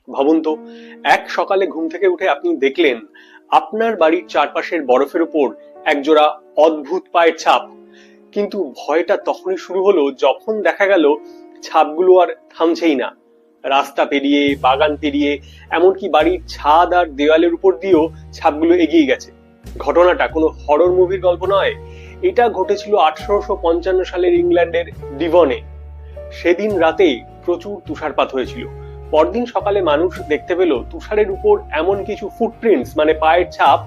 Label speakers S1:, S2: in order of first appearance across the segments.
S1: ভাবুন তো, এক সকালে ঘুম থেকে উঠে আপনি দেখলেন আপনার বাড়ির চারপাশের বরফের উপর একজোড়া অদ্ভুত পায়ের ছাপ। কিন্তু ভয়টা তখনই শুরু হলো যখন দেখা গেল ছাপগুলো আর থামছেই না। রাস্তা পেরিয়ে, বাগান পেরিয়ে, এমনকি বাড়ির ছাদ আর দেওয়ালের উপর দিয়েও ছাপগুলো এগিয়ে গেছে। ঘটনাটা কোনো হরর মুভির গল্প নয়, এটা ঘটেছিল 1855 সালের ইংল্যান্ডের ডিভনে। সেদিন রাতে প্রচুর তুষারপাত হয়েছিল। পরদিন সকালে মানুষ দেখতে পেল তুষারের উপর এমন কিছু ফুটপ্রিন্টস, মানে পায়ের ছাপ,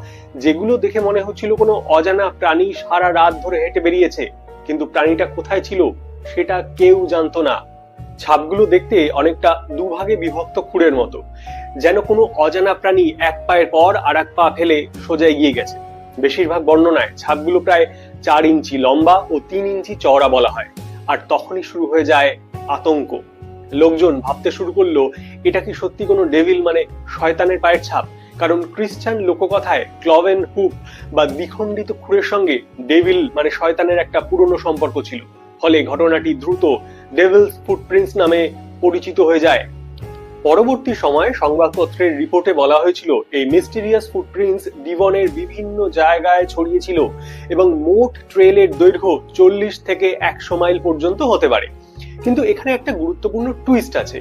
S1: যেগুলো দেখে মনে হচ্ছিল কোনো অজানা প্রাণী সারা রাত ধরে হেঁটে বেরিয়েছে। কিন্তু প্রাণীটা কোথায় ছিল সেটা কেউ জানতো না। ছাপগুলো দেখতে অনেকটা দুভাগে বিভক্ত খুঁড়ের মতো, যেন কোনো অজানা প্রাণী এক পায়ের পর আর এক পা ফেলে সোজা এগিয়ে গেছে। বেশিরভাগ বর্ণনায় ছাপগুলো প্রায় 4 ইঞ্চি লম্বা ও 3 ইঞ্চি চওড়া বলা হয়। আর তখনই শুরু হয়ে যায় আতঙ্ক। লোকজন ভাবতে শুরু করলো, এটা কি সত্যি কোনো ডেভিল, মানে শয়তানের পায়ের ছাপ? কারণ খ্রিস্টান লোককথায় ক্লভেন হুপ বা দ্বিখণ্ডিত খুরের সঙ্গে ডেভিল মানে শয়তানের একটা পুরনো সম্পর্ক ছিল। ফলে ঘটনাটি দ্রুত ডেভিলস ফুটপ্রিন্টস নামে পরিচিত হয়ে যায়। পরবর্তী সময়ে সংবাদপত্রের রিপোর্টে বলা হয়েছিল এই মিস্টিরিয়াস ফুটপ্রিন্টস ডিভনের বিভিন্ন জায়গায় ছড়িয়েছিল এবং মোট ট্রেলের দৈর্ঘ্য 40 থেকে 100 মাইল পর্যন্ত হতে পারে। কিন্তু এখানে একটা গুরুত্বপূর্ণ টুইস্ট আছে।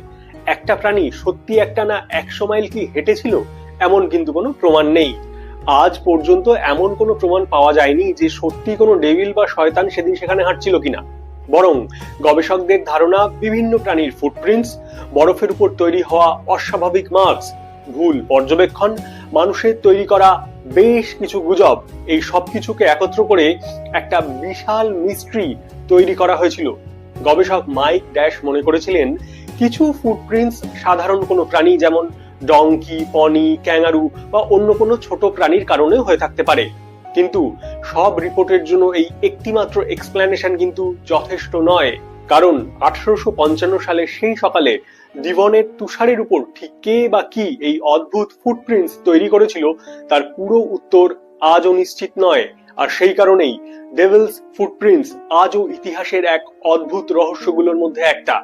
S1: একটা প্রাণী সত্যি একটানা 100 মাইল কি হেঁটেছিল এমন কিন্তু কোনো প্রমাণ নেই। আজ পর্যন্ত এমন কোনো প্রমাণ পাওয়া যায়নি যে সত্যি কোনো ডেভিল বা শয়তান সেদিন সেখানে হাঁটছিল কিনা। বরং গবেষকদের ধারণা বিভিন্ন প্রাণীর ফুটপ্রিন্টস, বরফের উপর তৈরি হওয়া অস্বাভাবিক মার্কস, ভুল পর্যবেক্ষণ, মানুষের তৈরি করা বেশ কিছু গুজব, এই সবকিছুকে একত্র করে একটা বিশাল মিস্ট্রি তৈরি করা হয়েছিল। গবেষক মাইক ড্যাশ মনে করেছিলেন কিছু ফুটপ্রিন্টস সাধারণ কোনো প্রাণী যেমন ডঙ্কি, পনি, ক্যাঙ্গারু বা অন্য কোনো ছোট প্রাণীর কারণে হয়ে থাকতে পারে। কিন্তু সব রিপোর্টের জন্য এই একটিমাত্র এক্সপ্লেনেশন কিন্তু যথেষ্ট নয়। কারণ 1855 সালের সেই সকালে ডিভনের তুষারের উপর ঠিক কে বা কি এই অদ্ভুত ফুটপ্রিন্টস তৈরি করেছিল তার পুরো উত্তর আজও নিশ্চিত নয়। আর সেই কারণেই ডেভিলস ফুটপ্রিন্টস আজও ইতিহাসের এক অদ্ভুত রহস্যগুলোর মধ্যে একটা।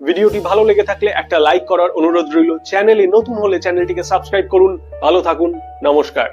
S1: ভিডিওটি ভালো লেগে থাকলে একটা লাইক করার অনুরোধ রইল। চ্যানেলে নতুন হলে চ্যানেলটিকে সাবস্ক্রাইব করুন। ভালো থাকুন, নমস্কার।